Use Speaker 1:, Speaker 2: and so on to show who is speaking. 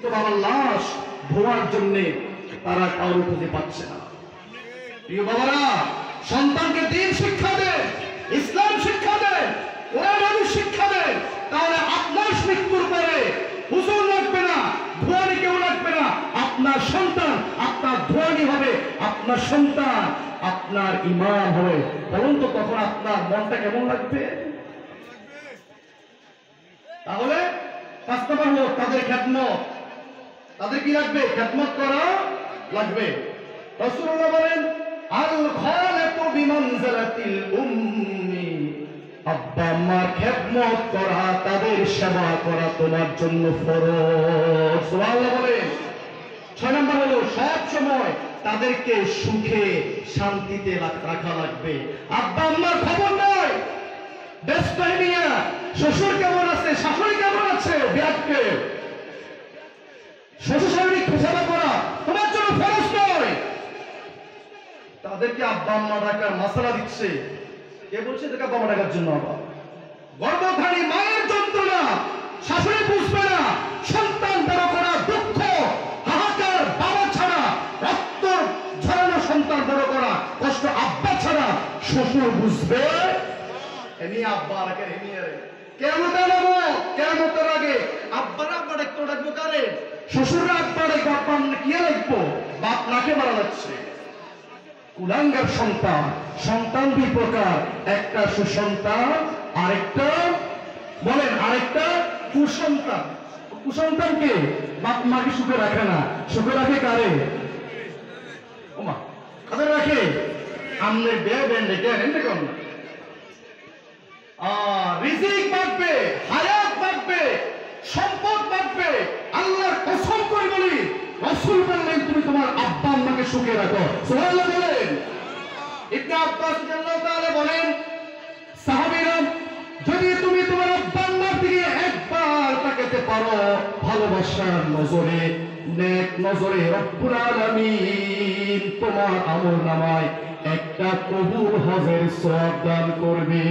Speaker 1: তো বাবার লাশ ধোয়ার জন্য তারা কারো খুঁজে পাচ্ছে না। প্রিয় বাবারা, সন্তানকে দিন শিক্ষা দেন, ইসলাম শিক্ষা দেন, কোরআন হাদিস শিক্ষা দেন, তাহলে আপনার মৃত্যুর পরে হুজুর লাগবে না, ধোয়ানি কেউ লাগবে না। আপনার সন্তান আপনার ধোয়ানি হবে, আপনার সন্তান আপনার ইমাম হবে। বলুন তো তখন আপনার মনটা কেমন লাগবে? তাহলে 5 নম্বর হলো তাদের খেদমত। তাদের কি লাগবে? খেদমত করা লাগবে। রাসূলুল্লাহ বলেন, আল খালাতু বিমানজিলাতিল উম্মি, আব্বা আম্মার খেদমত করা, তাদের সেবা করা তোমার জন্য ফরজ। সুবহানাল্লাহ বলেন। 6 নম্বর হলো সব সময় তাদেরকে সুখে শান্তিতে রাখা লাগবে। আব্বা আম্মার খবর নাই, ব্যস্ত নিয়ে শ্বশুর কেমন আছে, শাশুড়ি কেমন আছে, ব্যাগকে শ্বশুর শাশুড়ি সেবা করা তোমার জন্য ফরজ নয়। তাদেরকে আব্বা আম্মা ডাকার মাসালা দিচ্ছে, কে বলছে এদেরকে আব্বা আম্মা ডাকার জন্য? আবার গর্ভধারী মায়ের যন্ত্রণা শাশুড়ি বুঝবে না, সন্তান বড় করা দুঃখ হাহাকার বাবা ছাড়া, রক্ত ঝরানো সন্তান বড় করা কষ্ট আব্বা ছাড়া শ্বশুর বুঝবে। এমনি আব্বা রাখে কেমতের আগে আব্বারা আব্বা ডাকবো কারে? শ্বশুররা আব্বা ডাকবো, আব্বা কি লাগবো? বাপ নাকে মারা যাচ্ছে। কুলাঙ্গার সন্তান, সন্তান দুই প্রকার, একটা সুসন্তান, আরেকটা বলেন আরেকটা কুসন্তান। কুসন্তানকে বাপ মাকে সুখে রাখে না, সুখে রাখে কারে? ওমা কাদের রাখে? আমনে বেন্ডে কেন না? রিজিক বাড়বে, হায়াত বাড়বে, সম্পদ বাড়বে। আল্লাহর কসম করে বলি, রাসূল বললেন তুমি তোমার আব্বা আম্মাকে সুখে রাখো। সুবহানাল্লাহ বলেন। ইবনে আব্বাস রাদিয়াল্লাহু তাআলা বলেন, সাহাবীরা যদি তুমি তোমার আব্বা আম্মার দিকে একবার তাকাতে পারো ভালোবাসার নজরে, নেক নজরে, রব্বুল আলামিন তোমার আমলনামায় একটা কবুল হজের সওয়াব দান করবে।